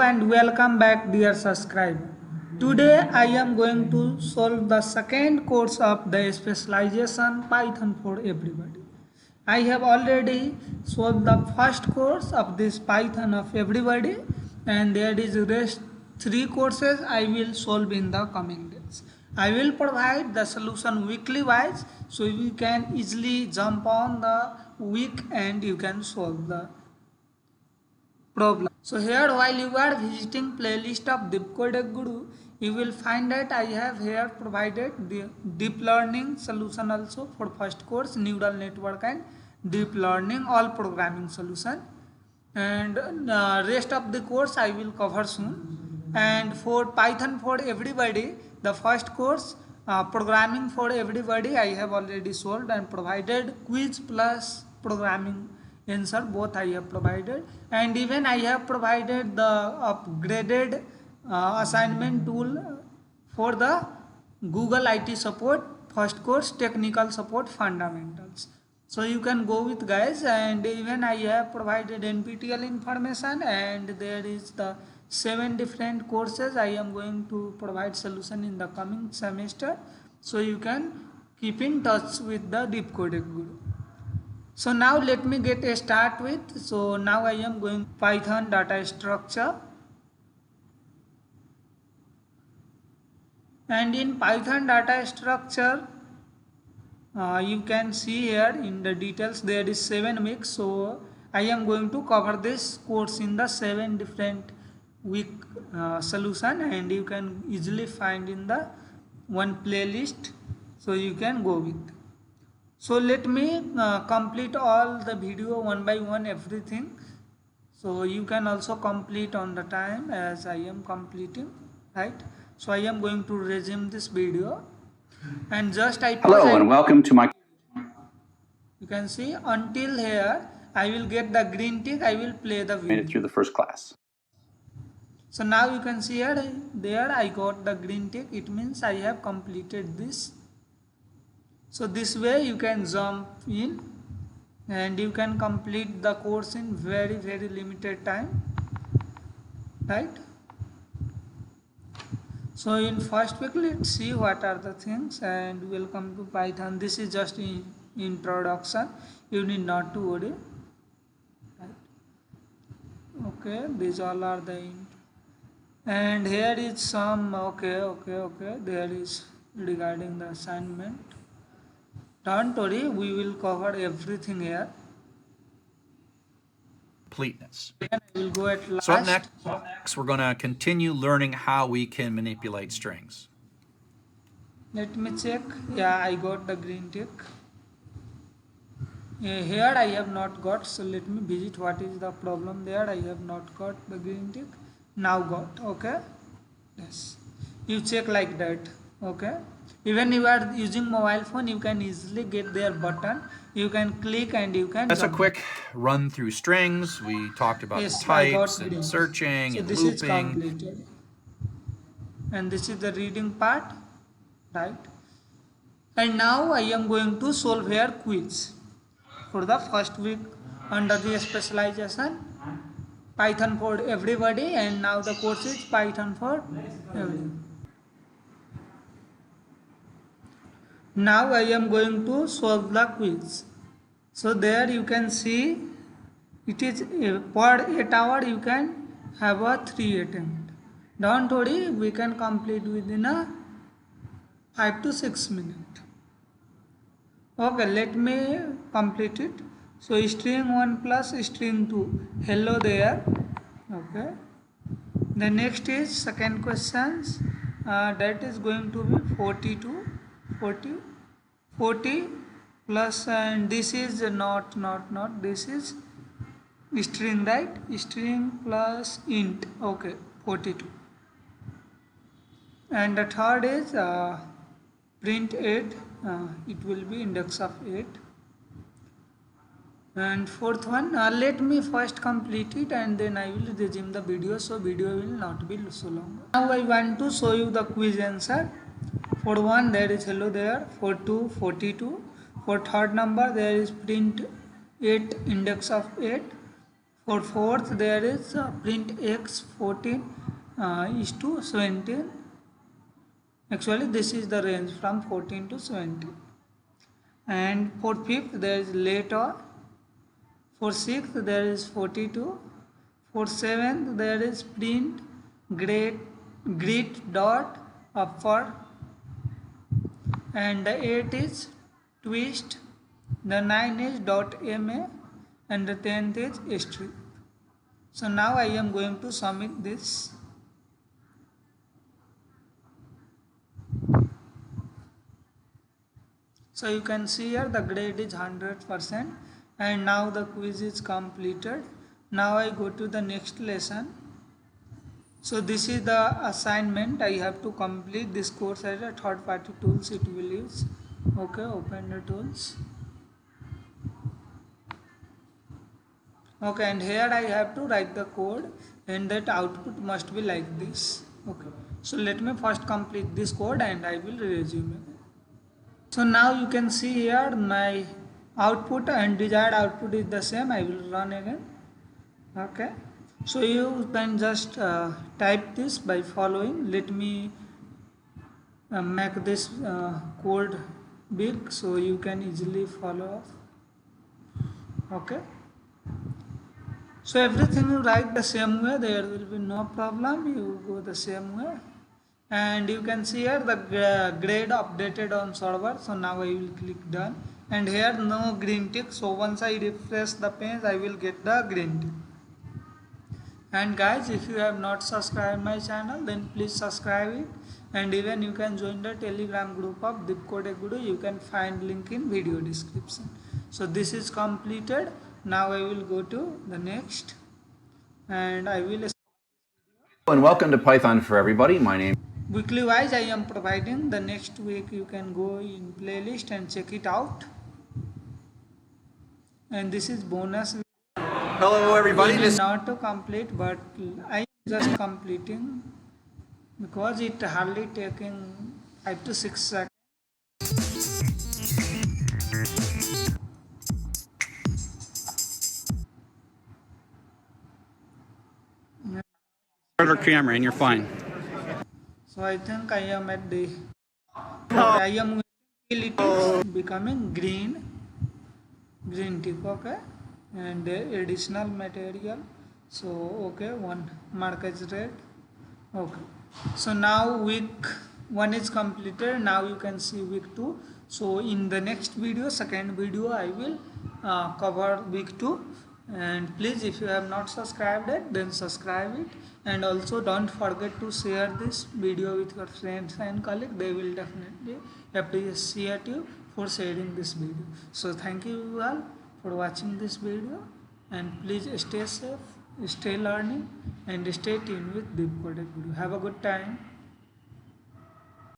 And welcome back, dear subscriber. Today I am going to solve the second course of the specialization Python for everybody. I have already solved the first course of this Python of everybody, and there is rest three courses I will solve in the coming days. I will provide the solution weekly wise, so you can easily jump on the week and you can solve the problem. So here while you are visiting playlist of Deep Codec Guru, you will find that I have here provided the deep learning solution also for first course, neural network and deep learning, all programming solution. And rest of the course I will cover soon. And for Python for everybody, the first course programming for everybody I have already solved and provided quiz plus programming answer, both I have provided, and even I have provided the upgraded assignment tool for the Google IT support first course technical support fundamentals. So you can go with guys, and even I have provided NPTEL information, and there is the 7 different courses I am going to provide solution in the coming semester, so you can keep in touch with the Deep Codec Guru. So now let me get a start with. So now I am going Python data structure, and in Python data structure you can see here in the details there is 7 weeks. So I am going to cover this course in the 7 different week solution, and you can easily find in the one playlist, so you can go with. So let me complete all the video one by one everything, so you can also complete on the time as I am completing, right? So I am going to resume this video, and just I Hello and welcome to my. You can see until here I will get the green tick, I will play the video. Made it through the first class. So now you can see here there I got the green tick, it means I have completed this. So this way you can jump in and you can complete the course in very limited time, right? So in first week let's see what are the things, and welcome to Python. This is just in introduction, you need not to worry, right? Okay, these all are the and here is some okay, there is regarding the assignment. Don't worry, we will cover everything here. Completeness. We'll go at last. So up next, we're going to continue learning how we can manipulate strings. Let me check. Yeah, I got the green tick. Here I have not got, so let me visit what is the problem there. I have not got the green tick. Now got. Okay. Yes. You check like that. Okay. Even you are using mobile phone, you can easily get their button. You can click and you can. That's a quick run through strings. We talked about types and searching and this looping. Is completed. And this is the reading part, right? And now I am going to solve here quiz for the first week under the specialization Python for everybody, and now the course is Python for everybody. Now I am going to solve the quiz. So there you can see it is per 8 hour you can have a 3 attempt. Don't worry, we can complete within a 5 to 6 minutes. Okay, let me complete it. So string 1 plus string 2. Hello there. Okay. The next is second questions. That is going to be 40 plus, and this is not this is string, right? String plus int. Okay, 42. And the third is print 8. It will be index of 8. And fourth one, let me first complete it and then I will resume the video, so video will not be so long. Now I want to show you the quiz answer. For 1 there is hello there, for 2 42, for third number there is print 8 index of 8, For fourth, there is print x 14 is to 17. Actually, this is the range from 14 to 17. And for fifth, there is later. For sixth, there is 42. For seventh, there is print grid dot upward. And the 8 is twist. The 9 is dot ma. And the 10th is strip. So now I am going to submit this. So you can see here the grade is 100%, and now the quiz is completed. Now I go to the next lesson. So this is the assignment. I have to complete this course as a third party tools it will use. Okay, open the tools. Okay, and here I have to write the code, and that output must be like this. Okay, so let me first complete this code and I will resume it. So now you can see here my output and desired output is the same. I will run again. Okay, so you can just type this by following. Let me make this code big so you can easily follow up. Okay, so everything you write the same way, there will be no problem. You go the same way. And you can see here the grade updated on server. So now I will click done, and here no green tick. So once I refresh the page, I will get the green tick. And guys, if you have not subscribed my channel, then please subscribe it, and even you can join the Telegram group of Deepcode Guru. You can find link in video description. So this is completed. Now I will go to the next, and I will. And welcome to Python for Everybody. My name. Weekly wise I am providing. The next week you can go in playlist and check it out. And this is bonus. Hello, everybody. It is not to complete, but I am just completing because it hardly taking 5 to 6 seconds. Start our camera and you're fine. So I think I am at the. I am till it is becoming green tick. Okay, and additional material. So okay, one mark as red. Okay, so now week 1 is completed. Now you can see week 2. So in the next video, second video, I will cover week 2. And please, if you have not subscribed it, then subscribe it, and also don't forget to share this video with your friends and colleagues. They will definitely appreciate you for sharing this video. So thank you all for watching this video, and please stay safe, stay learning, and stay tuned with Deepcode Guru. Have a good time.